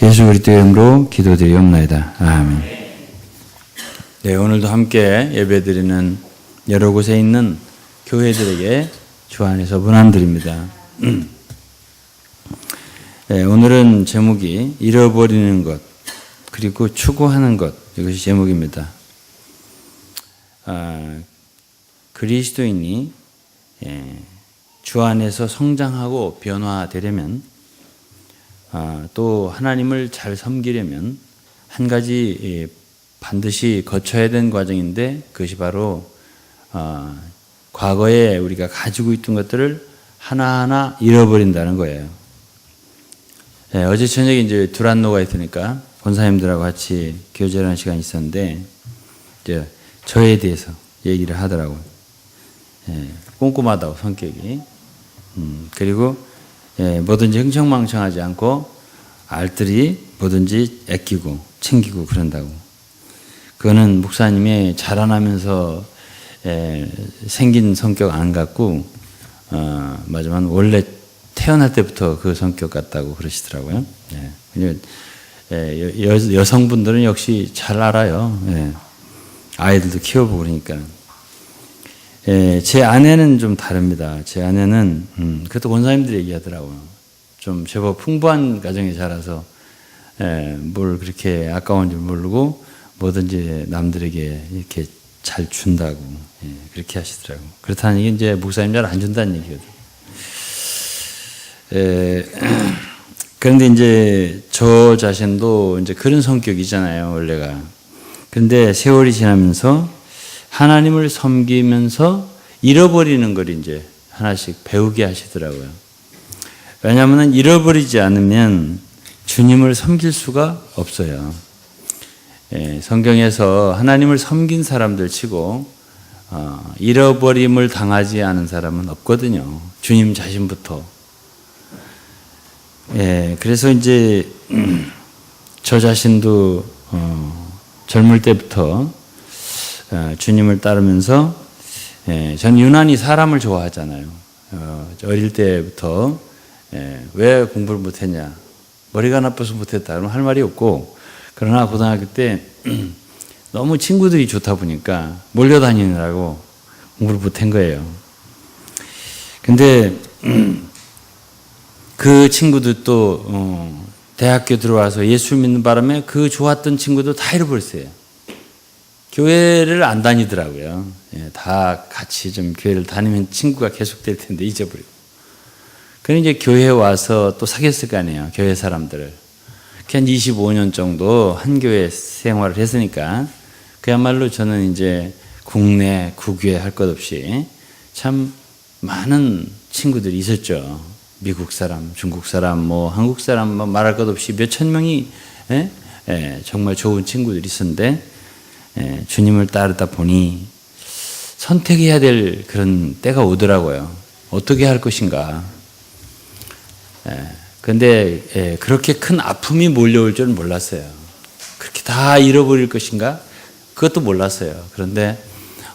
예수 그리스도의 이름으로 기도드리옵나이다. 아멘. 네, 오늘도 함께 예배드리는 여러 곳에 있는 교회들에게 주 안에서 문안드립니다. 네, 오늘은 제목이 잃어버리는 것 그리고 추구하는 것, 이것이 제목입니다. 그리스도인이 주 안에서 성장하고 변화되려면, 또 하나님을 잘 섬기려면 한 가지 반드시 거쳐야 되는 과정인데, 그것이 바로 과거에 우리가 가지고 있던 것들을 하나하나 잃어버린다는 거예요. 어제 저녁에 이제 두란노가 있으니까 권사님들하고 같이 교제를 하는 시간이 있었는데, 이제 저에 대해서 얘기를 하더라고요. 꼼꼼하다고, 성격이. 그리고 뭐든지 흥청망청하지 않고 알뜰히 뭐든지 아끼고 챙기고 그런다고. 그거는 목사님이 자라나면서 생긴 성격 안 같고, 맞지만 원래 태어날 때부터 그 성격 같다고 그러시더라고요. 여성분들은 역시 잘 알아요. 아이들도 키워보고 그러니까. 제 아내는 좀 다릅니다. 제 아내는, 그것도 권사님들이 얘기하더라고요. 좀 제법 풍부한 가정에 자라서, 뭘 그렇게 아까운 줄 모르고 뭐든지 남들에게 이렇게 잘 준다고, 그렇게 하시더라고요. 그렇다는 얘기 이제 목사님 잘 안 준다는 얘기거든요. 그런데 이제 저 자신도 이제 그런 성격이잖아요, 원래가. 그런데 세월이 지나면서 하나님을 섬기면서 잃어버리는 걸 이제 하나씩 배우게 하시더라고요. 왜냐하면 잃어버리지 않으면 주님을 섬길 수가 없어요. 성경에서 하나님을 섬긴 사람들 치고 잃어버림을 당하지 않은 사람은 없거든요. 주님 자신부터. 그래서 이제 저 자신도 젊을 때부터 주님을 따르면서, 저는 유난히 사람을 좋아하잖아요. 어릴 때부터 왜 공부를 못했냐, 머리가 나빠서 못했다 그러면 할 말이 없고, 그러나 고등학교 때 너무 친구들이 좋다 보니까 몰려다니느라고 공부를 못한 거예요. 근데 그 친구들도 대학교 들어와서 예수 믿는 바람에 그 좋았던 친구도 다 잃어버렸어요. 교회를 안 다니더라고요. 다 같이 좀 교회를 다니면 친구가 계속 될 텐데 잊어버리고. 그럼 이제 교회에 와서 또 사귀었을 거 아니에요, 교회 사람들을. 한 25년 정도 한 교회 생활을 했으니까 그야말로 저는 이제 국내, 국외 할 것 없이 참 많은 친구들이 있었죠. 미국 사람, 중국 사람, 뭐 한국 사람, 뭐 말할 것 없이 몇천 명이 정말 좋은 친구들이 있었는데, 주님을 따르다 보니 선택해야 될 그런 때가 오더라고요. 어떻게 할 것인가. 그런데 그렇게 큰 아픔이 몰려올 줄은 몰랐어요. 그렇게 다 잃어버릴 것인가? 그것도 몰랐어요. 그런데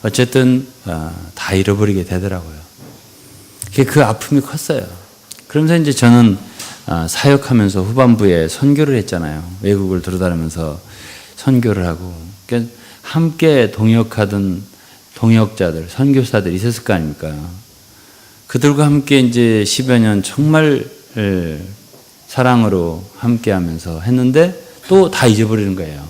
어쨌든 다 잃어버리게 되더라고요. 그 아픔이 컸어요. 그러면서 이제 저는 사역하면서 후반부에 선교를 했잖아요. 외국을 돌아다니면서 선교를 하고, 그러니까 함께 동역하던 동역자들, 선교사들이 있었을 거 아닙니까? 그들과 함께 이제 10여 년 정말 사랑으로 함께 하면서 했는데 또 다 잊어버리는 거예요.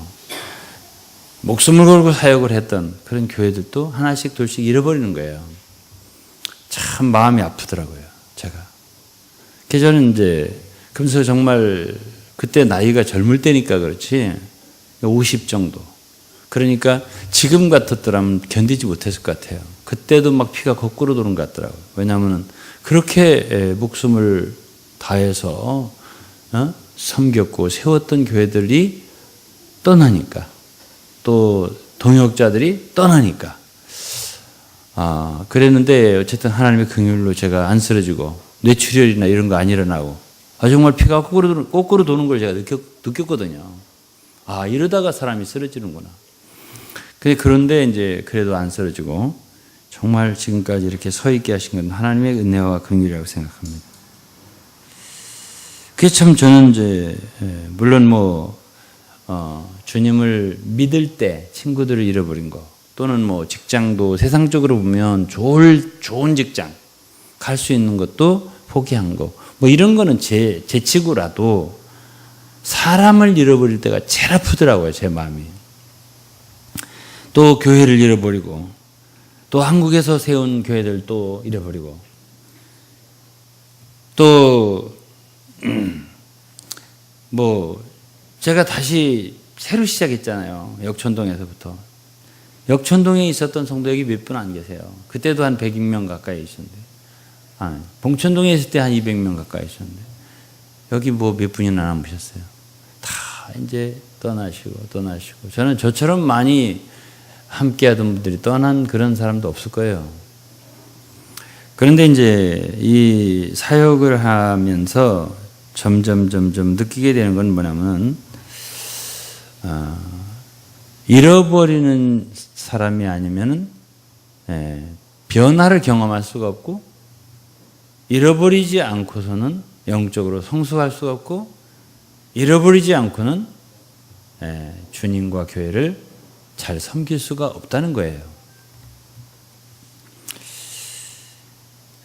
목숨을 걸고 사역을 했던 그런 교회들도 하나씩 둘씩 잃어버리는 거예요. 참 마음이 아프더라고요, 제가. 그래서 저는 이제, 그러면서 정말 그때 나이가 젊을 때니까 그렇지, 50 정도. 그러니까 지금 같았더라면 견디지 못했을 것 같아요. 그때도 막 피가 거꾸로 도는 것 같더라고요. 왜냐하면 그렇게 목숨을 다해서 섬겼고 세웠던 교회들이 떠나니까, 또 동역자들이 떠나니까. 그랬는데 어쨌든 하나님의 긍휼로 제가 안 쓰러지고 뇌출혈이나 이런 거 안 일어나고, 정말 피가 거꾸로 도는 걸 제가 느꼈거든요. 이러다가 사람이 쓰러지는구나. 그런데 이제 그래도 안 쓰러지고 정말 지금까지 이렇게 서 있게 하신 건 하나님의 은혜와 긍휼이라고 생각합니다. 그게 참 저는 이제 물론 뭐 주님을 믿을 때 친구들을 잃어버린 거, 또는 뭐 직장도 세상적으로 보면 좋은 직장 갈 수 있는 것도 포기한 거, 뭐 이런 거는 제치고라도 사람을 잃어버릴 때가 제일 아프더라고요, 제 마음이. 또 교회를 잃어버리고, 또 한국에서 세운 교회들 또 잃어버리고, 또 뭐 제가 다시 새로 시작했잖아요. 역촌동에서부터. 역촌동에 있었던 성도 여기 몇 분 안 계세요. 그때도 한 100명 가까이 있었는데, 봉천동에 있을 때 한 200명 가까이 있었는데, 여기 뭐 몇 분이나 남으셨어요. 다 이제 떠나시고. 저는 저처럼 많이 함께 하던 분들이 떠난 그런 사람도 없을 거예요. 그런데 이제 이 사역을 하면서 점점 느끼게 되는 건 뭐냐면, 잃어버리는 사람이 아니면은 변화를 경험할 수가 없고, 잃어버리지 않고서는 영적으로 성숙할 수가 없고, 잃어버리지 않고는 주님과 교회를 잘 섬길 수가 없다는 거예요.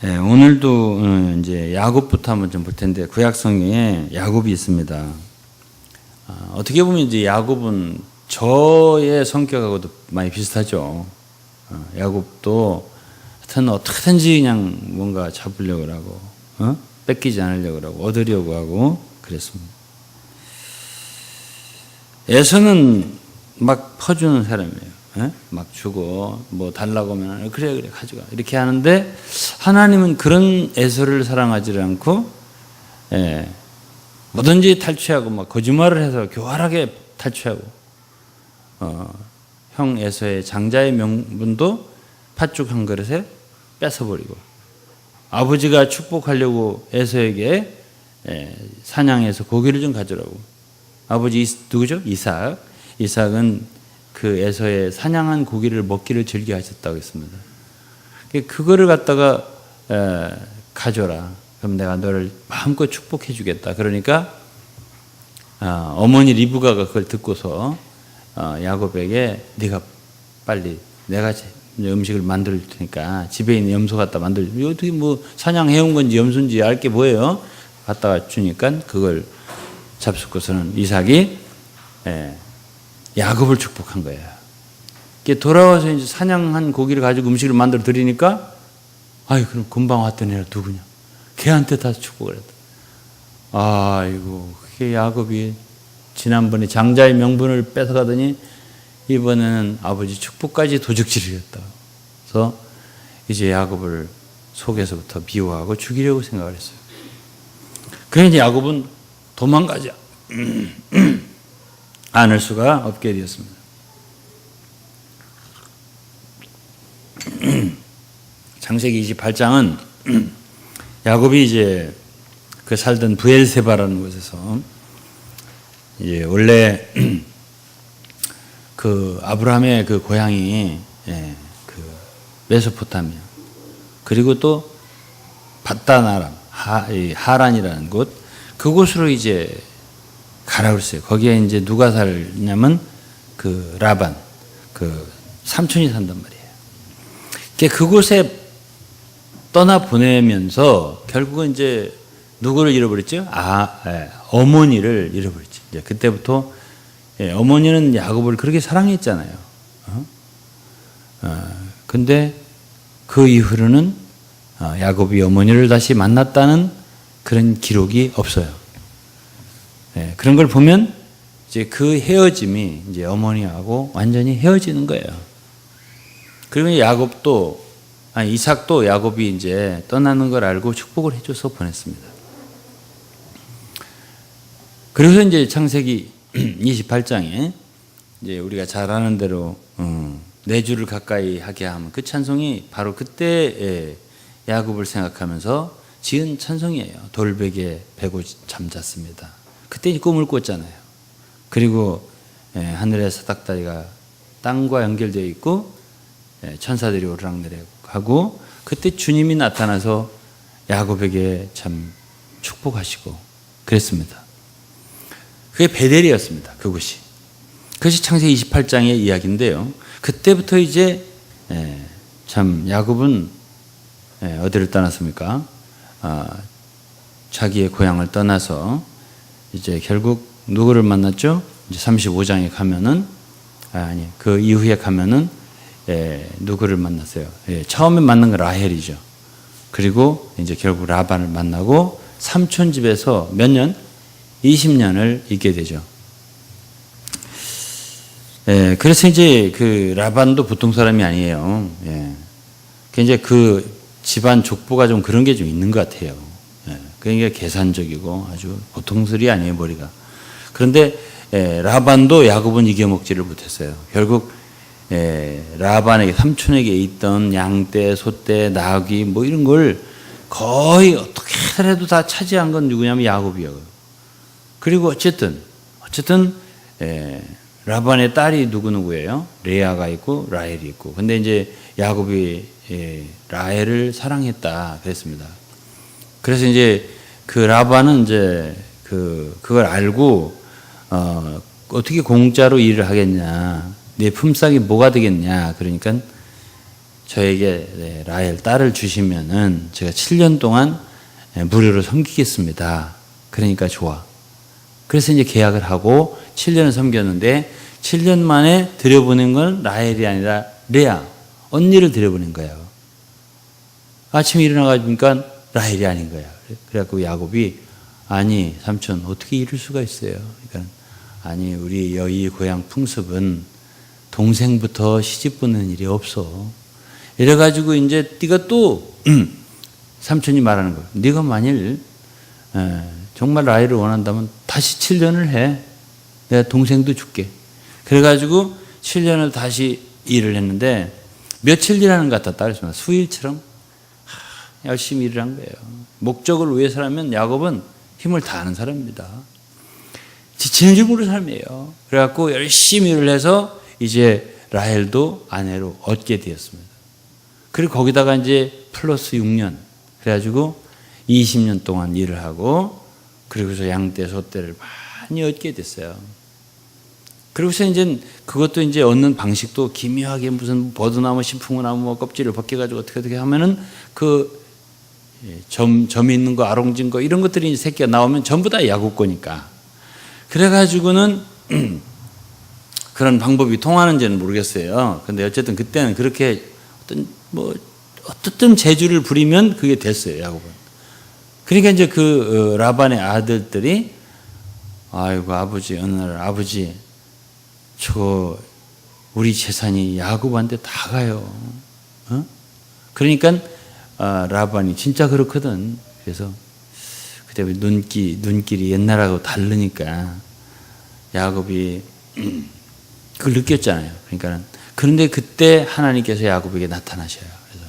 오늘도 이제 야곱부터 한번 좀 볼 텐데, 구약성경에 야곱이 있습니다. 어떻게 보면 이제 야곱은 저의 성격하고도 많이 비슷하죠. 야곱도 하여튼 어떻게든지 그냥 뭔가 잡으려고 하고, 뺏기지 않으려고 하고, 얻으려고 하고 그랬습니다. 에서는 막 퍼주는 사람이에요. 막 주고, 뭐 달라고 하면 그래 가져가 이렇게 하는데, 하나님은 그런 에서를 사랑하지 않고 뭐든지 탈취하고 막 거짓말을 해서 교활하게 탈취하고, 형 에서의 장자의 명분도 팥죽 한 그릇에 뺏어버리고, 아버지가 축복하려고 에서에게 사냥해서 고기를 좀 가져라고, 아버지 누구죠? 이삭은 그 에서의 사냥한 고기를 먹기를 즐겨하셨다고 했습니다. 그거를 갖다가 가져라. 그럼 내가 너를 마음껏 축복해 주겠다. 그러니까 어머니 리브가가 그걸 듣고서 야곱에게 네가 빨리 내가 음식을 만들 테니까 집에 있는 염소 갖다 만들. 어떻게 뭐 사냥해온 건지 염소인지 알 게 뭐예요? 갖다가 주니까 그걸 잡수고서는 이삭이 야곱을 축복한 거예요. 돌아와서 이제 사냥한 고기를 가지고 음식을 만들어 드리니까, 그럼 금방 왔던 애가 누구냐? 걔한테 다 축복을 했다. 아이고, 그게 야곱이 지난번에 장자의 명분을 뺏어가더니 이번에는 아버지 축복까지 도적질을 했다. 그래서 이제 야곱을 속에서부터 미워하고 죽이려고 생각을 했어요. 그래서 이제 야곱은 도망가지 않을 수가 없게 되었습니다. 창세기 28장은 야곱이 이제 그 살던 브엘세바라는 곳에서, 이제 원래 그 아브라함의 그 고향이 그 메소포타미아, 그리고 또 바단 아람 하란이라는 곳, 그곳으로 이제 가라고 했어요. 거기에 이제 누가 살냐면 그 라반, 그 삼촌이 산단 말이에요. 그곳에 떠나 보내면서 결국은 이제 누구를 잃어버렸죠? 어머니를 잃어버렸죠. 이제 그때부터 어머니는 야곱을 그렇게 사랑했잖아요. 근데 그 이후로는 야곱이 어머니를 다시 만났다는 그런 기록이 없어요. 그런 걸 보면 이제 그 헤어짐이 이제 어머니하고 완전히 헤어지는 거예요. 그리고 이삭도 야곱이 이제 떠나는 걸 알고 축복을 해줘서 보냈습니다. 그래서 이제 창세기 28장에 이제 우리가 잘 아는 대로 내 주를 가까이 하게 하면, 그 찬송이 바로 그때 야곱을 생각하면서 지은 찬송이에요. 돌베개 베고 잠잤습니다. 그때 꿈을 꿨잖아요. 그리고 하늘의 사닥다리가 땅과 연결되어 있고 천사들이 오르락내리하고, 그때 주님이 나타나서 야곱에게 참 축복하시고 그랬습니다. 그게 베델이었습니다. 그것이. 그것이 창세기 28장의 이야기인데요. 그때부터 이제 참 야곱은 어디를 떠났습니까? 자기의 고향을 떠나서 이제 결국 누구를 만났죠? 이제 35장에 가면은 그 이후에 가면은 누구를 만났어요? 처음에 만난 건 라헬이죠. 그리고 이제 결국 라반을 만나고 삼촌 집에서 몇 년? 20년을 있게 되죠. 그래서 이제 그 라반도 보통 사람이 아니에요. 이제 그 집안 족보가 좀 그런 게 좀 있는 것 같아요. 그러니까 계산적이고 아주 보통 소리 아니에요, 머리가. 그런데 라반도 야곱은 이겨먹지를 못했어요. 결국 라반에게, 삼촌에게 있던 양떼, 소떼, 나귀 뭐 이런 걸 거의 어떻게 해도 다 차지한 건 누구냐면 야곱이에요. 그리고 어쨌든 라반의 딸이 누구예요? 레아가 있고 라헬이 있고. 근데 이제 야곱이 라헬을 사랑했다 그랬습니다. 그래서 이제 그 라반은 이제 그걸 알고 어떻게 공짜로 일을 하겠냐, 내 품삯이 뭐가 되겠냐. 그러니까 저에게 라헬 딸을 주시면은 제가 7년 동안 무료로 섬기겠습니다. 그러니까 좋아. 그래서 이제 계약을 하고 7년을 섬겼는데 7년 만에 들여보낸 건 라헬이 아니라 레아, 언니를 들여보낸 거예요. 아침에 일어나가니까 라헬이 아닌 거야. 그래갖고 야곱이 아니 삼촌 어떻게 이럴 수가 있어요. 그러니까 아니 우리 여의 고향 풍습은 동생부터 시집 보는 일이 없어. 이래가지고 이제 네가 또 삼촌이 말하는 거야. 네가 만일 정말 라헬을 원한다면 다시 7년을 해. 내가 동생도 줄게. 그래가지고 7년을 다시 일을 했는데 며칠 일하는 것 같았다 그랬습니다. 수일처럼 열심히 일을 한 거예요. 목적을 위해서라면 야곱은 힘을 다하는 사람입니다. 지치는 줄 모르는 사람이에요. 그래갖고 열심히 일을 해서 이제 라헬도 아내로 얻게 되었습니다. 그리고 거기다가 이제 플러스 6년. 그래가지고 20년 동안 일을 하고 그리고서 양떼, 소떼를 많이 얻게 됐어요. 그리고서 이제 그것도 이제 얻는 방식도 기묘하게 무슨 버드나무, 신풍나무 뭐 껍질을 벗겨가지고 어떻게 하면은 그 점이 있는 거, 아롱진 거 이런 것들이 이제 새끼가 나오면 전부 다 야곱 거니까. 그래가지고는 그런 방법이 통하는지는 모르겠어요. 근데 어쨌든 그때는 그렇게 어떤 재주를 부리면 그게 됐어요, 야곱은. 그러니까 이제 그 라반의 아들들이 아이고 아버지 어느 날 아버지 우리 재산이 야곱한테 다 가요. 그러니까 라반이 진짜 그렇거든. 그래서 그때 눈길이 옛날하고 다르니까 야곱이 그걸 느꼈잖아요. 그러니까 그런데 그때 하나님께서 야곱에게 나타나셔요. 그래서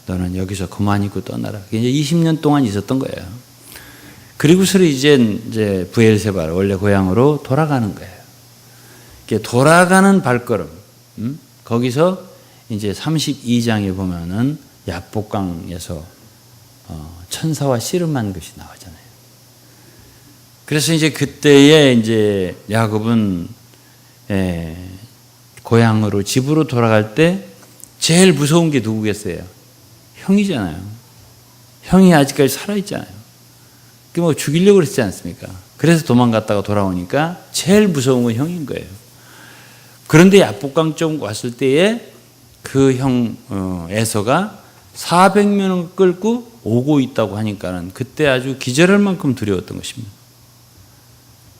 너는 여기서 그만 있고 떠나라. 이제 20년 동안 있었던 거예요. 그리고서 이제 브엘세바 원래 고향으로 돌아가는 거예요. 돌아가는 발걸음. 거기서 이제 32장에 보면은 야복강에서 천사와 씨름한 것이 나오잖아요. 그래서 이제 그때에 이제 야곱은 고향으로 집으로 돌아갈 때 제일 무서운 게 누구겠어요? 형이잖아요. 형이 아직까지 살아있잖아요. 뭐 죽이려고 그랬지 않습니까? 그래서 도망갔다가 돌아오니까 제일 무서운 건 형인 거예요. 그런데 야복강 쪽 왔을 때에 그 형 에서가 400명을 끌고 오고 있다고 하니까는 그때 아주 기절할 만큼 두려웠던 것입니다.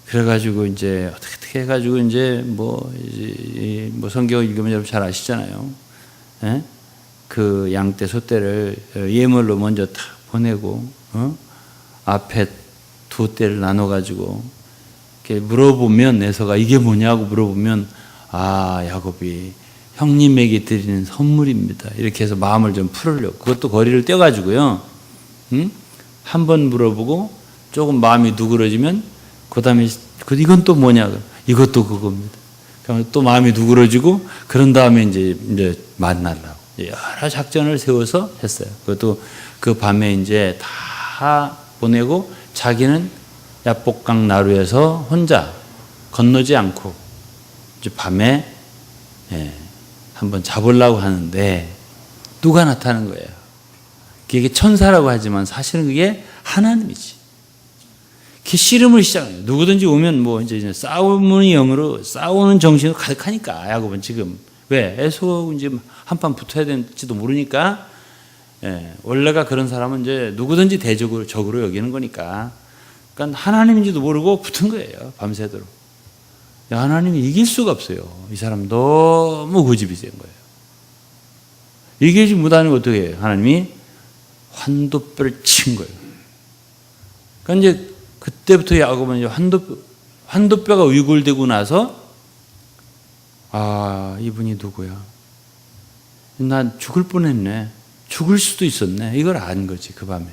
그래가지고 이제 어떻게 해가지고 이제 뭐 성경 읽으면 여러분 잘 아시잖아요. 예? 그 양떼 소떼를 예물로 먼저 다 보내고 앞에 두 떼를 나눠가지고 이렇게 물어보면 에서가 이게 뭐냐고 물어보면 야곱이 형님에게 드리는 선물입니다. 이렇게 해서 마음을 좀 풀으려고. 그것도 거리를 떼가지고요. 한 번 물어보고 조금 마음이 누그러지면 그 다음에 이건 또 뭐냐? 이것도 그겁니다. 그러면 또 마음이 누그러지고 그런 다음에 이제 만나려고 여러 작전을 세워서 했어요. 그것도 그 밤에 이제 다 보내고 자기는 야복강 나루에서 혼자 건너지 않고 이제 밤에 한번 잡으려고 하는데 누가 나타나는 거예요. 그게 천사라고 하지만 사실은 그게 하나님이지. 그 씨름을 시작해요. 누구든지 오면 뭐 이제 싸우는 영으로 싸우는 정신으로 가득하니까 야곱은 지금 왜 에서우 이제 한판 붙어야 될지도 모르니까 원래가 그런 사람은 이제 누구든지 적으로 여기는 거니까. 그러니까 하나님인지도 모르고 붙은 거예요. 밤새도록. 하나님이 이길 수가 없어요. 이 사람 너무 고집이 센 거예요. 이기지 못하는 거 어떻게 해요? 하나님이 환도뼈를 친 거예요. 그러니까 이제 그때부터 야곱은 이제 환도뼈가 위골되고 나서 아, 이분이 누구야? 난 죽을 뻔했네. 죽을 수도 있었네. 이걸 안 거지, 그 밤에.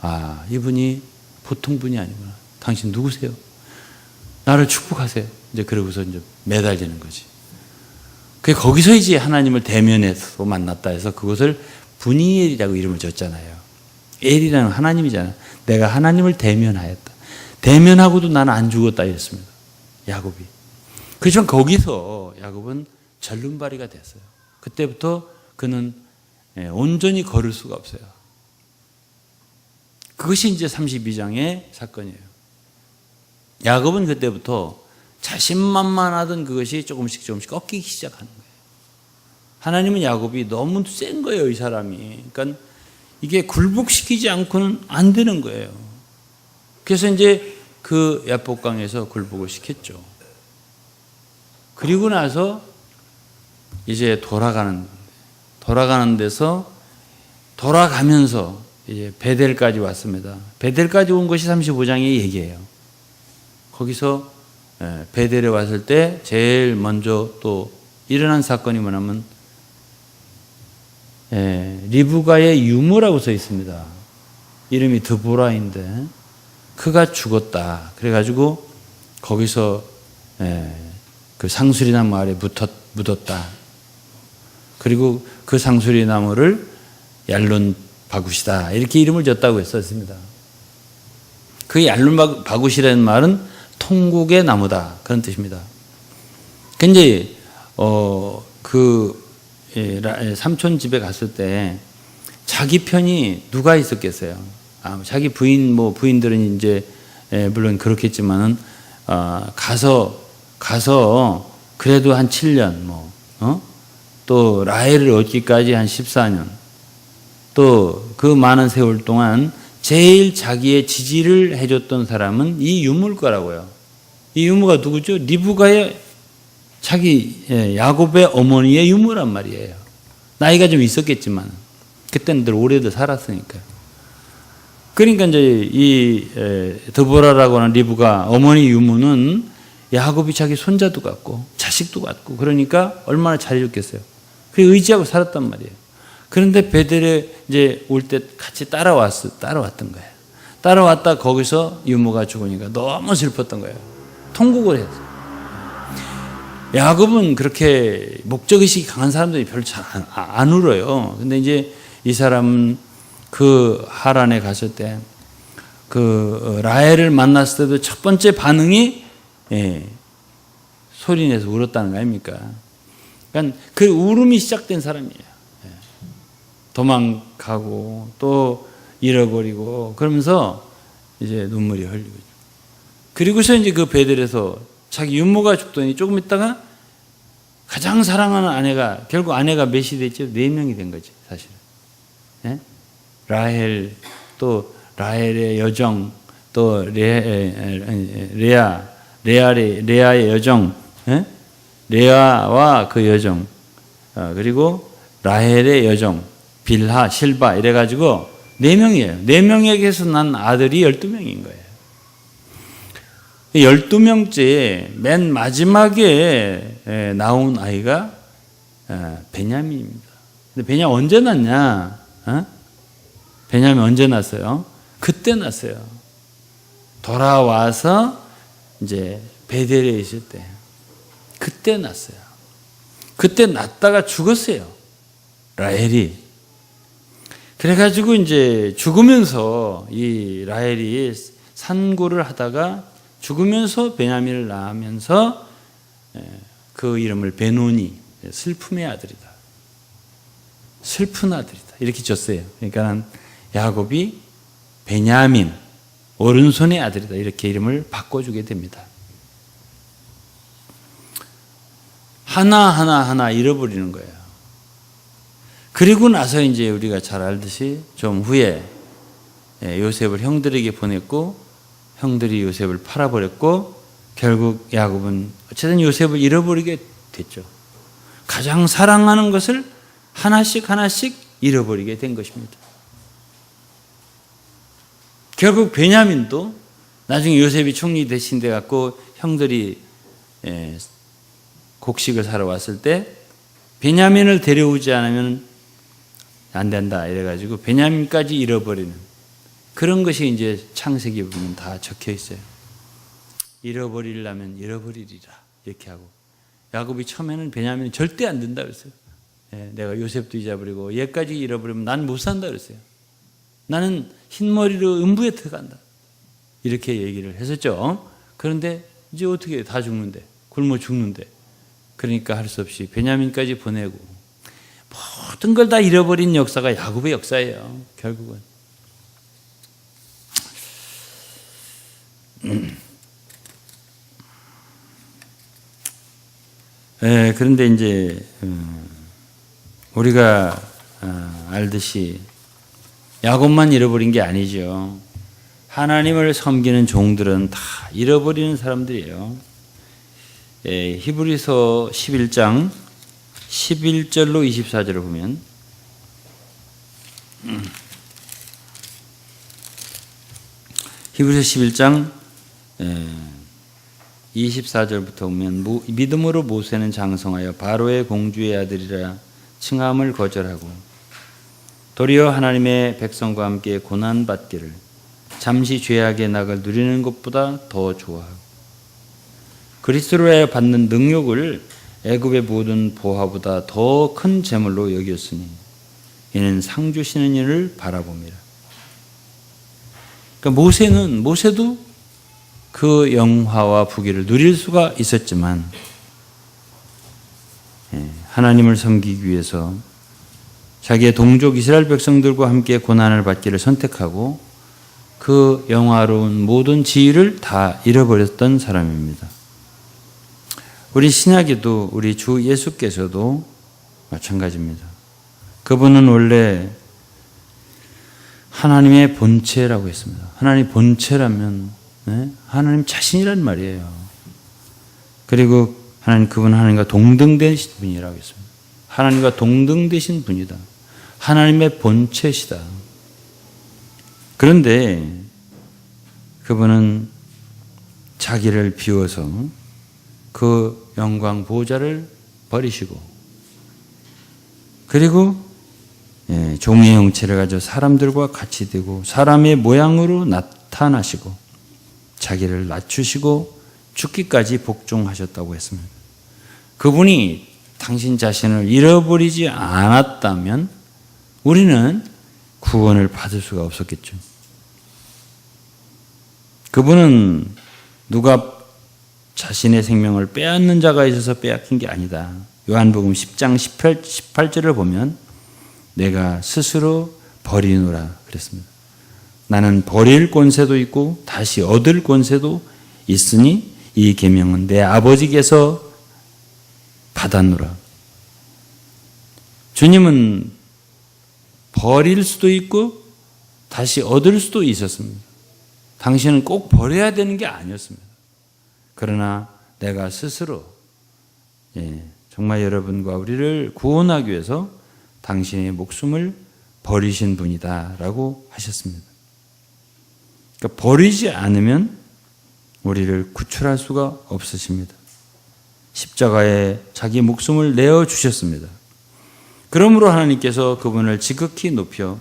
아, 이분이 보통 분이 아니구나. 당신 누구세요? 나를 축복하세요. 이제 그러고서 이제 매달리는 거지. 거기서 이제 하나님을 대면해서 만났다 해서 그것을 분이엘이라고 이름을 줬잖아요. 엘이라는 하나님이잖아요. 내가 하나님을 대면하였다. 대면하고도 나는 안 죽었다 이랬습니다. 야곱이. 그렇지만 거기서 야곱은 절름발이가 됐어요. 그때부터 그는 온전히 걸을 수가 없어요. 그것이 이제 32장의 사건이에요. 야곱은 그때부터 자신만만하던 그것이 조금씩 꺾이기 시작하는 거예요. 하나님은 야곱이 너무 센 거예요, 이 사람이. 그러니까 이게 굴복시키지 않고는 안 되는 거예요. 그래서 이제 그 야복강에서 굴복을 시켰죠. 그리고 나서 이제 돌아가는 데서 돌아가면서 이제 베델까지 왔습니다. 베델까지 온 것이 35장의 얘기예요. 거기서 베델에 왔을 때 제일 먼저 또 일어난 사건이 뭐냐면 리브가의 유모라고 써 있습니다. 이름이 드보라인데 그가 죽었다. 그래가지고 거기서 그 상수리나무 아래 묻었다. 그리고 그 상수리나무를 얄론 바굿이다. 이렇게 이름을 줬다고 썼습니다. 그 얄론 바굿이라는 말은 통곡의 나무다. 그런 뜻입니다. 근데 삼촌 집에 갔을 때 자기 편이 누가 있었겠어요? 자기 부인들은 이제 물론 그렇겠지만은 가서 그래도 한 7년 또 라헬을 얻기까지 한 14년 또 그 많은 세월 동안 제일 자기의 지지를 해줬던 사람은 이 유모일 거라고요. 이 유모가 누구죠? 리브가의 자기 야곱의 어머니의 유모란 말이에요. 나이가 좀 있었겠지만 그때는 늘 오래도 살았으니까요. 그러니까 이제 이 드보라라고 하는 리브가 어머니 유모는 야곱이 자기 손자도 같고 자식도 같고 그러니까 얼마나 잘해줬겠어요. 그 의지하고 살았단 말이에요. 그런데 베델에 이제 올 때 같이 따라왔던 거예요. 따라왔다 거기서 유모가 죽으니까 너무 슬펐던 거예요. 통곡을 했어요. 야곱은 그렇게 목적의식이 강한 사람들이 별로 잘 안 울어요. 근데 이제 이 사람은 그 하란에 갔을 때 그 라헬을 만났을 때도 첫 번째 반응이 소리내서 울었다는 거 아닙니까? 그러니까 그 울음이 시작된 사람이에요. 도망가고 또 잃어버리고 그러면서 이제 눈물이 흘리고. 그리고서 이제 그 베델에서 자기 유모가 죽더니 조금 있다가 가장 사랑하는 아내가 결국 아내가 몇이 됐죠? 4명이 된 거지 사실은. 라헬 또 라헬의 여정 또 레아의 여정 레아와 그 여정 그리고 라헬의 여정 빌하 실바 이래가지고 4명이에요. 4명에게서 난 아들이 12명인 거예요. 12명째 맨 마지막에 나온 아이가 베냐민입니다. 근데 베냐민 언제 났냐? 베냐민 언제 났어요? 그때 났어요. 돌아와서 이제 베델에 있을 때 그때 났어요. 그때 났다가 죽었어요. 라헬이. 그래가지고 이제 죽으면서 이 라헬이 산고를 하다가 죽으면서 베냐민을 낳으면서 그 이름을 베노니, 슬픔의 아들이다. 슬픈 아들이다. 이렇게 줬어요. 그러니까 야곱이 베냐민, 오른손의 아들이다. 이렇게 이름을 바꿔주게 됩니다. 하나 잃어버리는 거예요. 그리고 나서 이제 우리가 잘 알듯이 좀 후에 요셉을 형들에게 보냈고 형들이 요셉을 팔아버렸고 결국 야곱은 어쨌든 요셉을 잃어버리게 됐죠. 가장 사랑하는 것을 하나씩 잃어버리게 된 것입니다. 결국 베냐민도 나중에 요셉이 총리 대신 돼 갖고 형들이 곡식을 사러 왔을 때 베냐민을 데려오지 않으면 안 된다 이래가지고 베냐민까지 잃어버리는 그런 것이 이제 창세기 보면 다 적혀 있어요. 잃어버리려면 잃어버리리라 이렇게 하고 야곱이 처음에는 베냐민은 절대 안 된다 그랬어요. 내가 요셉도 잊어버리고 얘까지 잃어버리면 난 못 산다 그랬어요. 나는 흰머리로 음부에 들어간다 이렇게 얘기를 했었죠. 그런데 이제 어떻게 다 죽는데 굶어 죽는데 그러니까 할 수 없이 베냐민까지 보내고 모든 걸 다 잃어버린 역사가 야곱의 역사예요. 결국은 그런데 이제 우리가 알듯이 야곱만 잃어버린 게 아니죠. 하나님을 섬기는 종들은 다 잃어버리는 사람들이에요. 히브리서 11장 11절로 24절을 보면 히브리서 11장 24절부터 보면 믿음으로 모세는 장성하여 바로의 공주의 아들이라 칭함을 거절하고 도리어 하나님의 백성과 함께 고난받기를 잠시 죄악의 낙을 누리는 것보다 더 좋아하고 그리스도로 하여 받는 능욕을 애굽의 모든 보화보다 더 큰 재물로 여겼으니 이는 상 주시는 이를 바라봅니다. 그러니까 모세도 그 영화와 부귀를 누릴 수가 있었지만 하나님을 섬기기 위해서 자기의 동족 이스라엘 백성들과 함께 고난을 받기를 선택하고 그 영화로운 모든 지위를 다 잃어버렸던 사람입니다. 우리 신약에도 우리 주 예수께서도 마찬가지입니다. 그분은 원래 하나님의 본체라고 했습니다. 하나님 본체라면 하나님 자신이란 말이에요. 그리고 그분 하나님과 동등되신 분이라고 했습니다. 하나님과 동등되신 분이다. 하나님의 본체시다. 그런데 그분은 자기를 비워서 그 영광 보좌를 버리시고 그리고 종의 형체를 가져 사람들과 같이 되고 사람의 모양으로 나타나시고 자기를 낮추시고 죽기까지 복종하셨다고 했습니다. 그분이 당신 자신을 잃어버리지 않았다면 우리는 구원을 받을 수가 없었겠죠. 그분은 누가 자신의 생명을 빼앗는 자가 있어서 빼앗긴 게 아니다. 요한복음 10장 18절을 보면 내가 스스로 버리노라 그랬습니다. 나는 버릴 권세도 있고 다시 얻을 권세도 있으니 이 계명은 내 아버지께서 받았노라. 주님은 버릴 수도 있고 다시 얻을 수도 있었습니다. 당신은 꼭 버려야 되는 게 아니었습니다. 그러나 내가 스스로 정말 여러분과 우리를 구원하기 위해서 당신의 목숨을 버리신 분이다라고 하셨습니다. 그러니까 버리지 않으면 우리를 구출할 수가 없으십니다. 십자가에 자기 목숨을 내어주셨습니다. 그러므로 하나님께서 그분을 지극히 높여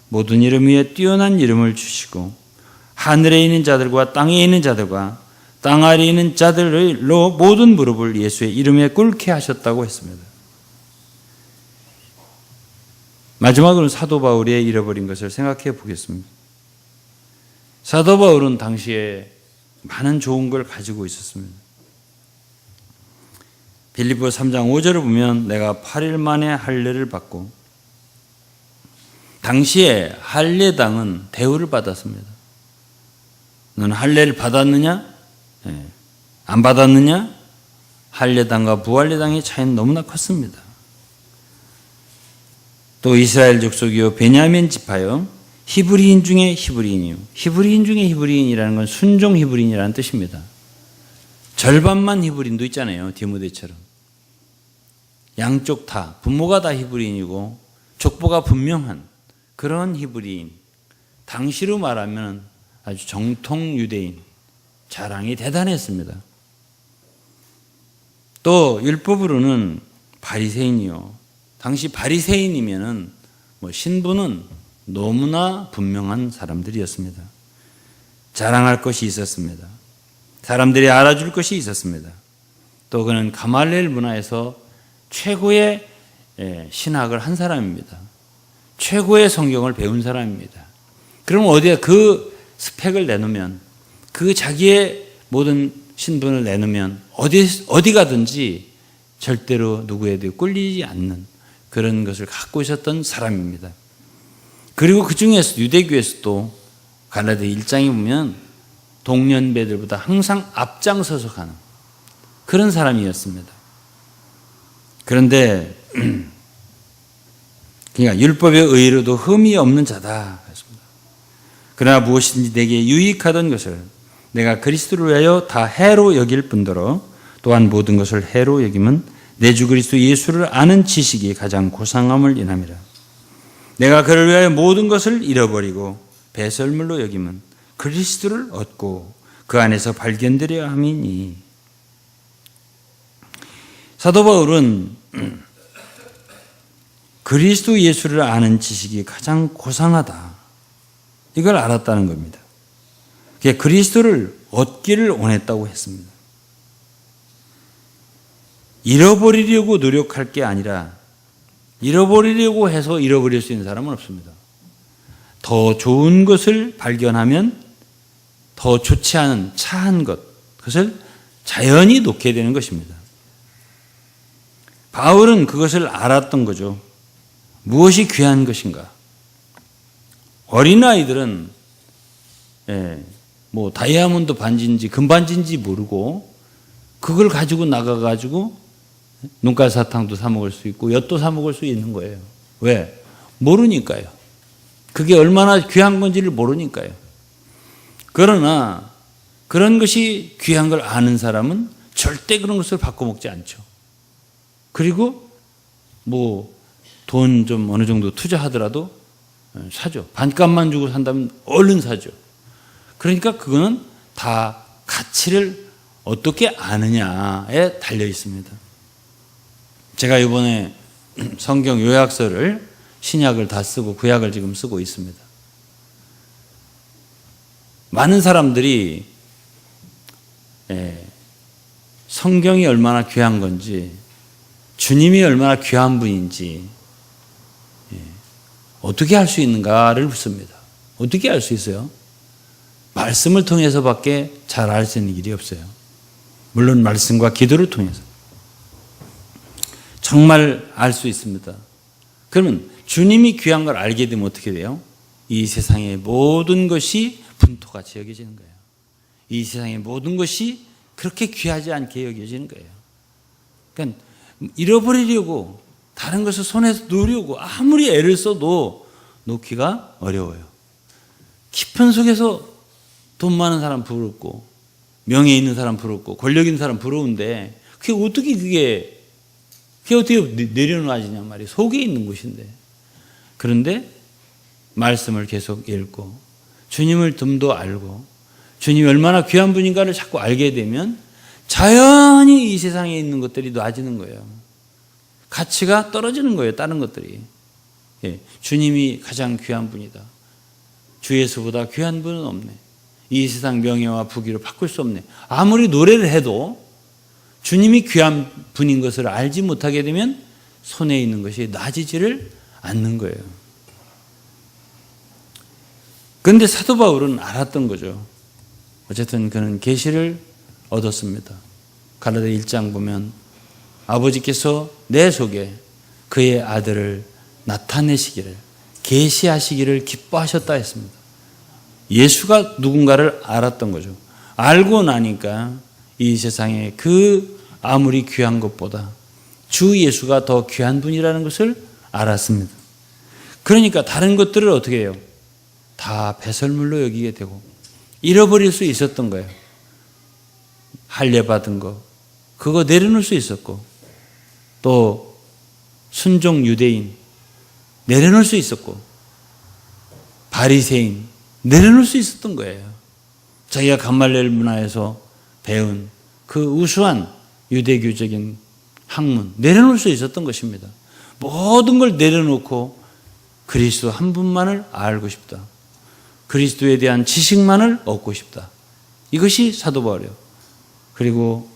모든 이름 위에 뛰어난 이름을 주시고 하늘에 있는 자들과 땅에 있는 자들과 땅 아래에 있는 자들로 모든 무릎을 예수의 이름에 꿇게 하셨다고 했습니다. 마지막으로 사도 바울이 잃어버린 것을 생각해 보겠습니다. 사도 바울은 당시에 많은 좋은 걸 가지고 있었습니다. 빌립보 3장 5절을 보면 내가 8일 만에 할례를 받고, 당시에 할례당은 대우를 받았습니다. 너는 할례를 받았느냐? 안 받았느냐? 할례당과 부할례당의 차이는 너무나 컸습니다. 또 이스라엘 족속이요 베냐민 지파요 히브리인 중에 히브리인이요. 히브리인 중에 히브리인이라는 건 순종 히브리인이라는 뜻입니다. 절반만 히브리인도 있잖아요. 디모데처럼. 양쪽 다, 부모가 다 히브리인이고 족보가 분명한 그런 히브리인. 당시로 말하면 아주 정통 유대인. 자랑이 대단했습니다. 또 율법으로는 바리새인이요. 당시 바리새인이면은 신분은 너무나 분명한 사람들이었습니다. 자랑할 것이 있었습니다. 사람들이 알아줄 것이 있었습니다. 또 그는 가말리엘 문화에서 최고의 신학을 한 사람입니다. 최고의 성경을 배운 사람입니다. 그럼 어디에 그 스펙을 내놓으면, 그 자기의 모든 신분을 내놓으면 어디 가든지 절대로 누구에도 꿀리지 않는 그런 것을 갖고 있었던 사람입니다. 그리고 그 중에서 유대교에서도 갈라디아 1장에 보면 동년배들보다 항상 앞장서서 가는 그런 사람이었습니다. 그런데 그러니까 율법의 의로도 흠이 없는 자다. 그러나 무엇이든지 내게 유익하던 것을 내가 그리스도를 위하여 다 해로 여길 뿐더러 또한 모든 것을 해로 여김은 내 주 그리스도 예수를 아는 지식이 가장 고상함을 인함이라. 내가 그를 위하여 모든 것을 잃어버리고 배설물로 여김은 그리스도를 얻고 그 안에서 발견되려 함이니. 사도 바울은 그리스도 예수를 아는 지식이 가장 고상하다. 이걸 알았다는 겁니다. 그리스도를 얻기를 원했다고 했습니다. 잃어버리려고 노력할 게 아니라 잃어버리려고 해서 잃어버릴 수 있는 사람은 없습니다. 더 좋은 것을 발견하면 더 좋지 않은 차한 것, 그것을 자연히 놓게 되는 것입니다. 바울은 그것을 알았던 거죠. 무엇이 귀한 것인가? 어린아이들은 다이아몬드 반지인지 금반지인지 모르고 그걸 가지고 나가가지고 눈깔 사탕도 사 먹을 수 있고 엿도 사 먹을 수 있는 거예요. 왜? 모르니까요. 그게 얼마나 귀한 건지를 모르니까요. 그러나 그런 것이 귀한 걸 아는 사람은 절대 그런 것을 바꿔먹지 않죠. 그리고 돈 좀 어느 정도 투자하더라도 사죠. 반값만 주고 산다면 얼른 사죠. 그러니까 그거는 다 가치를 어떻게 아느냐에 달려 있습니다. 제가 이번에 성경 요약서를 신약을 다 쓰고 구약을 지금 쓰고 있습니다. 많은 사람들이 성경이 얼마나 귀한 건지, 주님이 얼마나 귀한 분인지 어떻게 알 수 있는가를 묻습니다. 어떻게 알 수 있어요? 말씀을 통해서밖에 잘 알 수 있는 일이 없어요. 물론 말씀과 기도를 통해서 정말 알 수 있습니다. 그러면 주님이 귀한 걸 알게 되면 어떻게 돼요? 이 세상의 모든 것이 분토같이 여겨지는 거예요. 이 세상의 모든 것이 그렇게 귀하지 않게 여겨지는 거예요. 그러니까 잃어버리려고 다른 것을 손에서 놓으려고 아무리 애를 써도 놓기가 어려워요. 깊은 속에서 돈 많은 사람 부럽고 명예 있는 사람 부럽고 권력 있는 사람 부러운데 그게 어떻게 내려놔지냔 말이에요. 속에 있는 것인데. 그런데 말씀을 계속 읽고 주님을 좀 더 알고 주님이 얼마나 귀한 분인가를 자꾸 알게 되면 자연히 이 세상에 있는 것들이 놔지는 거예요. 가치가 떨어지는 거예요. 다른 것들이. 주님이 가장 귀한 분이다. 주 예수보다 귀한 분은 없네. 이 세상 명예와 부귀로 바꿀 수 없네. 아무리 노래를 해도 주님이 귀한 분인 것을 알지 못하게 되면 손에 있는 것이 놔지지를 않는 거예요. 그런데 사도 바울은 알았던 거죠. 어쨌든 그는 계시를 얻었습니다. 갈라디아 1장 보면 아버지께서 내 속에 그의 아들을 나타내시기를, 계시하시기를 기뻐하셨다 했습니다. 예수가 누군가를 알았던 거죠. 알고 나니까 이 세상에 그 아무리 귀한 것보다 주 예수가 더 귀한 분이라는 것을 알았습니다. 그러니까 다른 것들을 어떻게 해요? 다 배설물로 여기게 되고 잃어버릴 수 있었던 거예요. 할례 받은 거 그거 내려놓을 수 있었고, 또 순종 유대인 내려놓을 수 있었고, 바리새인 내려놓을 수 있었던 거예요. 자기가 감말렐 문화에서 배운 그 우수한 유대교적인 학문 내려놓을 수 있었던 것입니다. 모든 걸 내려놓고 그리스도 한 분만을 알고 싶다. 그리스도에 대한 지식만을 얻고 싶다. 이것이 사도 바울이에요. 그리고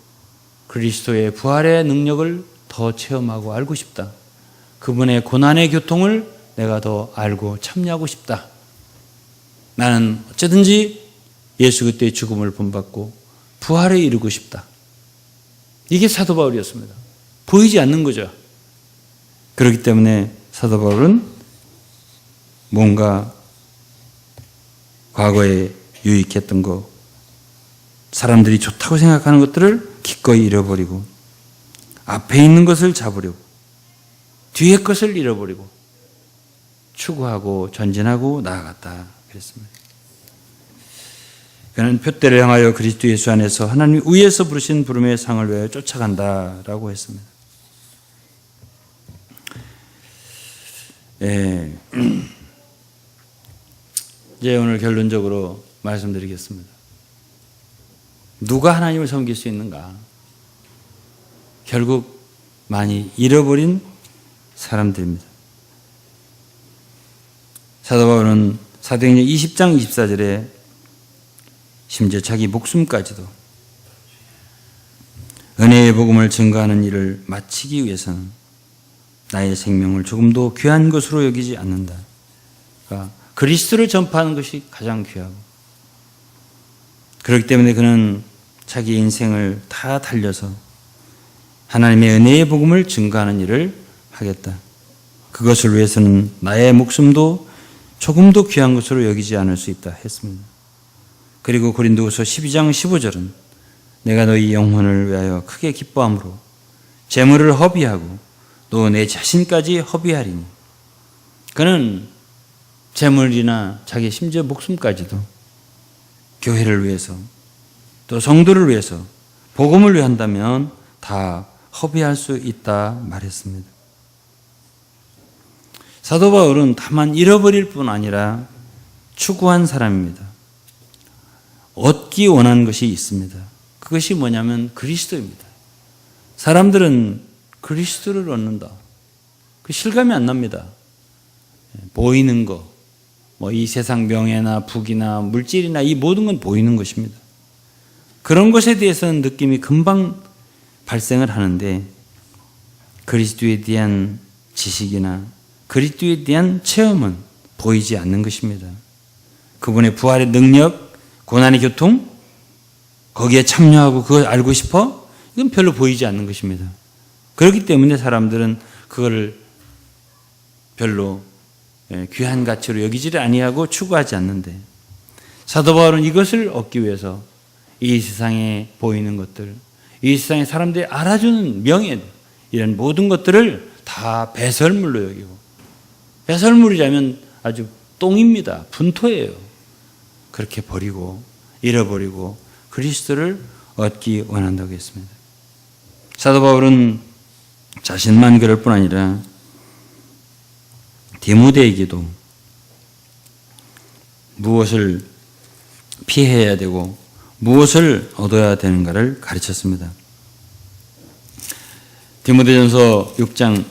그리스도의 부활의 능력을 더 체험하고 알고 싶다. 그분의 고난의 교통을 내가 더 알고 참여하고 싶다. 나는 어쨌든지 예수 그리스도의 죽음을 본받고 부활에 이르고 싶다. 이게 사도 바울이었습니다. 보이지 않는 거죠. 그렇기 때문에 사도 바울은 뭔가 과거에 유익했던 것, 사람들이 좋다고 생각하는 것들을 기꺼이 잃어버리고 앞에 있는 것을 잡으려고 뒤에 것을 잃어버리고 추구하고 전진하고 나아갔다 그랬습니다. 그는 표대를 향하여 그리스도 예수 안에서 하나님 위에서 부르신 부름의 상을 위하여 쫓아간다라고 했습니다. 이제 오늘 결론적으로 말씀드리겠습니다. 누가 하나님을 섬길 수 있는가? 결국 많이 잃어버린 사람들입니다. 사도 바울은 사도행전 20장 24절에 심지어 자기 목숨까지도 은혜의 복음을 증거하는 일을 마치기 위해서는 나의 생명을 조금도 귀한 것으로 여기지 않는다. 그러니까 그리스도를 전파하는 것이 가장 귀하고, 그렇기 때문에 그는 자기 인생을 다 달려서 하나님의 은혜의 복음을 증거하는 일을 하겠다. 그것을 위해서는 나의 목숨도 조금도 귀한 것으로 여기지 않을 수 있다 했습니다. 그리고 고린도후서 12장 15절은 내가 너희 영혼을 위하여 크게 기뻐함으로 재물을 허비하고 또 내 자신까지 허비하리니, 그는 재물이나 자기 심지어 목숨까지도 교회를 위해서 또 성도를 위해서 복음을 위한다면 다 허비할 수 있다 말했습니다. 사도 바울은 다만 잃어버릴 뿐 아니라 추구한 사람입니다. 얻기 원한 것이 있습니다. 그것이 뭐냐면 그리스도입니다. 사람들은 그리스도를 얻는다. 그 실감이 안 납니다. 보이는 거, 뭐 이 세상 명예나 부귀나 물질이나 이 모든 건 보이는 것입니다. 그런 것에 대해서는 느낌이 금방 발생을 하는데 그리스도에 대한 지식이나 그리스도에 대한 체험은 보이지 않는 것입니다. 그분의 부활의 능력, 고난의 교통, 거기에 참여하고 그걸 알고 싶어? 이건 별로 보이지 않는 것입니다. 그렇기 때문에 사람들은 그거를 별로 귀한 가치로 여기지를 아니하고 추구하지 않는데, 사도 바울은 이것을 얻기 위해서 이 세상에 보이는 것들, 이 세상에 사람들이 알아주는 명예, 이런 모든 것들을 다 배설물로 여기고, 배설물이라면 아주 똥입니다. 분토예요. 그렇게 버리고 잃어버리고 그리스도를 얻기 원한다고 했습니다. 사도 바울은 자신만 그럴 뿐 아니라 디모데에게도 무엇을 피해야 되고 무엇을 얻어야 되는가를 가르쳤습니다. 디모데전서 6장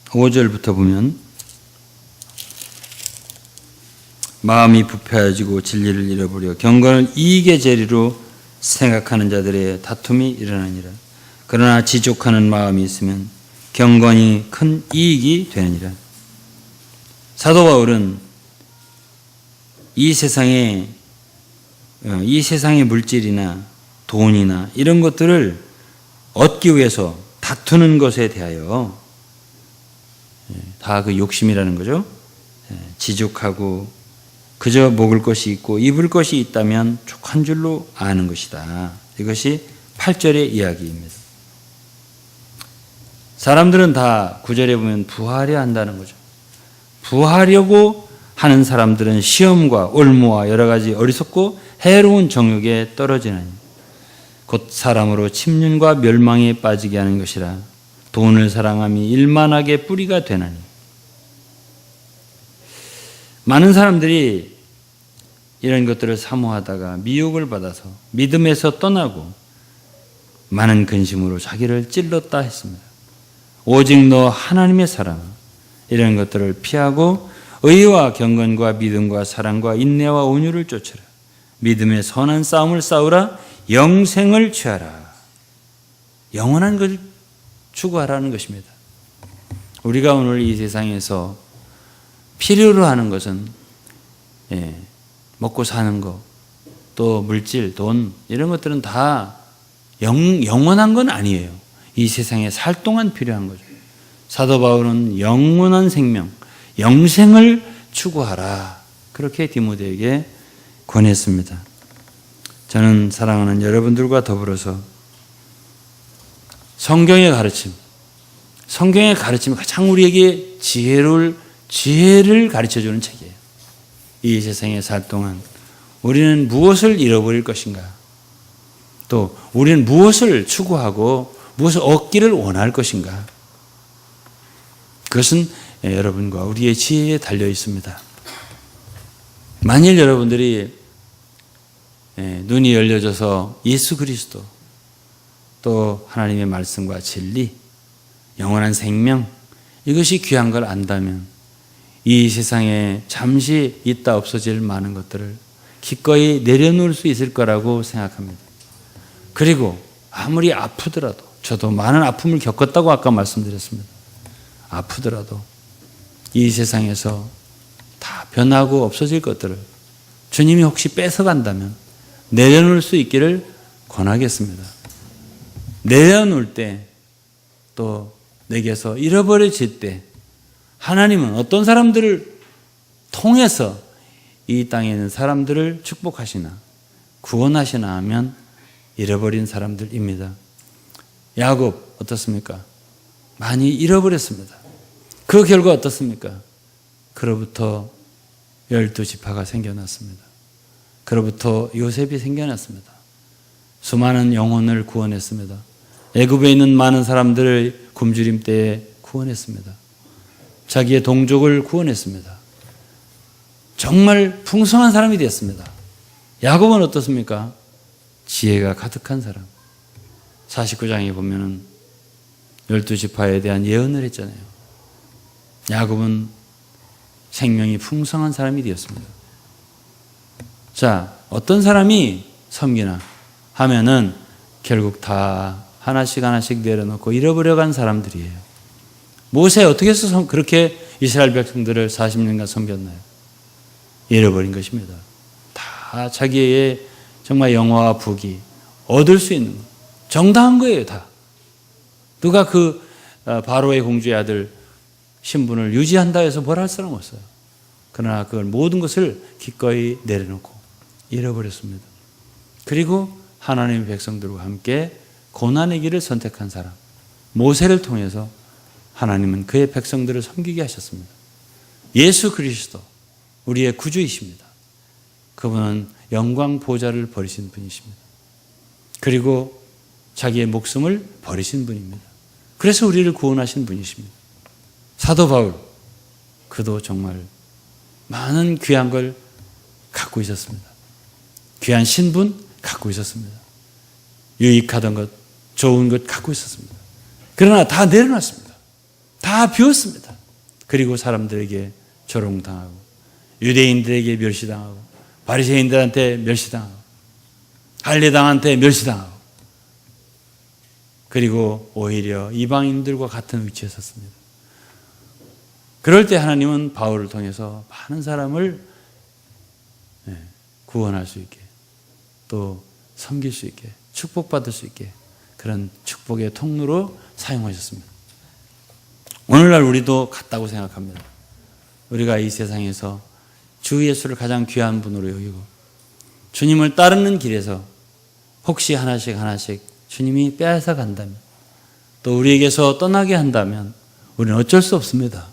5절부터 보면 마음이 부패해지고 진리를 잃어버려 경건을 이익의 재리로 생각하는 자들의 다툼이 일어나니라. 그러나 지족하는 마음이 있으면 경건이 큰 이익이 되느니라. 사도 바울은 이 세상의 물질이나 돈이나 이런 것들을 얻기 위해서 다투는 것에 대하여 다 그 욕심이라는 거죠. 지족하고 그저 먹을 것이 있고 입을 것이 있다면 족한 줄로 아는 것이다. 이것이 8절의 이야기입니다. 사람들은 다 9절에 보면 부하려 한다는 거죠. 부하려고 하는 사람들은 시험과 올무와 여러 가지 어리석고 해로운 정욕에 떨어지나니 곧 사람으로 침륜과 멸망에 빠지게 하는 것이라. 돈을 사랑함이 일만하게 뿌리가 되나니. 많은 사람들이 이런 것들을 사모하다가 미혹을 받아서 믿음에서 떠나고 많은 근심으로 자기를 찔렀다 했습니다. 오직 너 하나님의 사랑, 이런 것들을 피하고 의와 경건과 믿음과 사랑과 인내와 온유를 쫓으라. 믿음의 선한 싸움을 싸우라. 영생을 취하라. 영원한 것을 추구하라는 것입니다. 우리가 오늘 이 세상에서 필요로 하는 것은 먹고 사는 것, 또 물질, 돈 이런 것들은 다 영원한 건 아니에요. 이 세상에 살 동안 필요한 거죠. 사도 바울은 영원한 생명, 영생을 추구하라. 그렇게 디모데에게 권했습니다. 저는 사랑하는 여러분들과 더불어서 성경의 가르침이 가장 우리에게 지혜를 가르쳐주는 책이에요. 이 세상에 살 동안 우리는 무엇을 잃어버릴 것인가? 또 우리는 무엇을 추구하고 무엇을 얻기를 원할 것인가? 그것은 여러분과 우리의 지혜에 달려 있습니다. 만일 여러분들이 눈이 열려져서 예수 그리스도, 또 하나님의 말씀과 진리, 영원한 생명, 이것이 귀한 걸 안다면 이 세상에 잠시 있다 없어질 많은 것들을 기꺼이 내려놓을 수 있을 거라고 생각합니다. 그리고 아무리 아프더라도, 저도 많은 아픔을 겪었다고 아까 말씀드렸습니다. 아프더라도 이 세상에서 다 변하고 없어질 것들을 주님이 혹시 뺏어간다면 내려놓을 수 있기를 권하겠습니다. 내려놓을 때, 또 내게서 잃어버려질 때 하나님은 어떤 사람들을 통해서 이 땅에 있는 사람들을 축복하시나 구원하시나 하면 잃어버린 사람들입니다. 야곱 어떻습니까? 많이 잃어버렸습니다. 그 결과 어떻습니까? 그로부터 12지파가 생겨났습니다. 그로부터 요셉이 생겨났습니다. 수많은 영혼을 구원했습니다. 애굽에 있는 많은 사람들을 굶주림 때에 구원했습니다. 자기의 동족을 구원했습니다. 정말 풍성한 사람이 되었습니다. 야곱은 어떻습니까? 지혜가 가득한 사람. 49장에 보면은 12지파에 대한 예언을 했잖아요. 야곱은 생명이 풍성한 사람이 되었습니다. 자, 어떤 사람이 섬기나 하면은 결국 다 하나씩 내려놓고 잃어버려간 사람들이에요. 모세 어떻게 해서 그렇게 이스라엘 백성들을 40년간 섬겼나요? 잃어버린 것입니다. 다 자기의 정말 영화와 부귀 얻을 수 있는 것, 정당한 거예요. 다. 누가 그 바로의 공주의 아들 신분을 유지한다 해서 뭘 할 사람 없어요. 그러나 그걸 모든 것을 기꺼이 내려놓고 잃어버렸습니다. 그리고 하나님의 백성들과 함께 고난의 길을 선택한 사람, 모세를 통해서 하나님은 그의 백성들을 섬기게 하셨습니다. 예수 그리스도, 우리의 구주이십니다. 그분은 영광 보좌를 버리신 분이십니다. 그리고 자기의 목숨을 버리신 분입니다. 그래서 우리를 구원하신 분이십니다. 사도 바울, 그도 정말 많은 귀한 걸 갖고 있었습니다. 귀한 신분 갖고 있었습니다. 유익하던 것, 좋은 것 갖고 있었습니다. 그러나 다 내려놨습니다. 다 비웠습니다. 그리고 사람들에게 조롱당하고 유대인들에게 멸시당하고 바리새인들한테 멸시당하고 할례당한테 멸시당하고 그리고 오히려 이방인들과 같은 위치에 섰습니다. 그럴 때 하나님은 바울을 통해서 많은 사람을 구원할 수 있게, 또 섬길 수 있게, 축복받을 수 있게 그런 축복의 통로로 사용하셨습니다. 오늘날 우리도 같다고 생각합니다. 우리가 이 세상에서 주 예수를 가장 귀한 분으로 여기고 주님을 따르는 길에서 혹시 하나씩 주님이 빼앗아 간다면, 또 우리에게서 떠나게 한다면 우리는 어쩔 수 없습니다.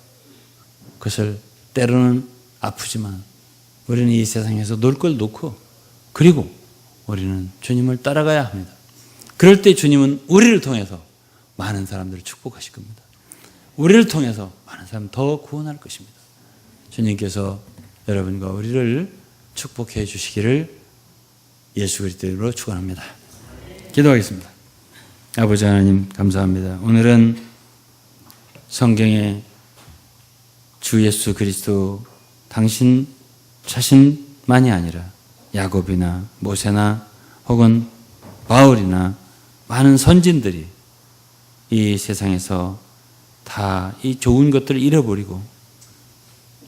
그것을 때로는 아프지만 우리는 이 세상에서 놀 걸 놓고, 그리고 우리는 주님을 따라가야 합니다. 그럴 때 주님은 우리를 통해서 많은 사람들을 축복하실 겁니다. 우리를 통해서 많은 사람 더 구원할 것입니다. 주님께서 여러분과 우리를 축복해 주시기를 예수 그리스도로 축원합니다. 기도하겠습니다. 아버지 하나님 감사합니다. 오늘은 성경에 주 예수 그리스도 당신 자신만이 아니라 야곱이나 모세나 혹은 바울이나 많은 선진들이 이 세상에서 다 이 좋은 것들을 잃어버리고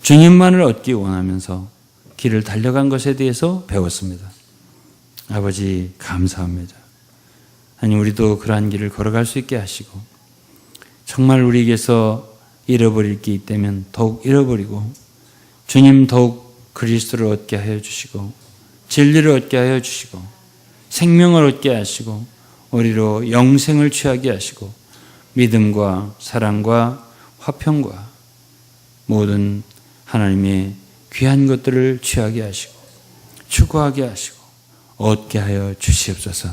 주님만을 얻기 원하면서 길을 달려간 것에 대해서 배웠습니다. 아버지 감사합니다. 하나님, 우리도 그러한 길을 걸어갈 수 있게 하시고 정말 우리에게서 잃어버릴 게 있다면 더욱 잃어버리고 주님 더욱 그리스도를 얻게 하여 주시고 진리를 얻게 하여 주시고 생명을 얻게 하시고 우리로 영생을 취하게 하시고 믿음과 사랑과 화평과 모든 하나님의 귀한 것들을 취하게 하시고 추구하게 하시고 얻게 하여 주시옵소서.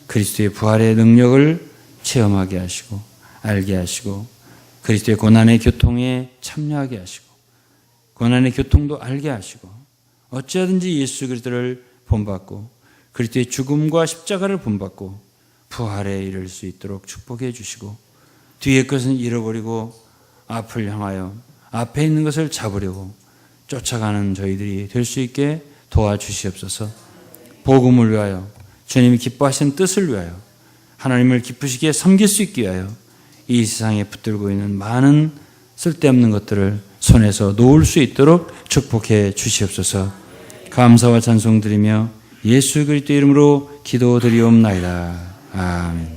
그리스도의 부활의 능력을 체험하게 하시고 알게 하시고 그리스도의 고난의 교통에 참여하게 하시고 고난의 교통도 알게 하시고 어찌하든지 예수 그리스도를 본받고 그리스도의 죽음과 십자가를 본받고 부활에 이를 수 있도록 축복해 주시고 뒤의 것은 잃어버리고 앞을 향하여 앞에 있는 것을 잡으려고 쫓아가는 저희들이 될 수 있게 도와주시옵소서. 복음을 위하여 주님이 기뻐하시는 뜻을 위하여 하나님을 기쁘시게 섬길 수 있게 하여 이 세상에 붙들고 있는 많은 쓸데없는 것들을 손에서 놓을 수 있도록 축복해 주시옵소서. 감사와 찬송 드리며 예수 그리스도 이름으로 기도드리옵나이다. 아멘.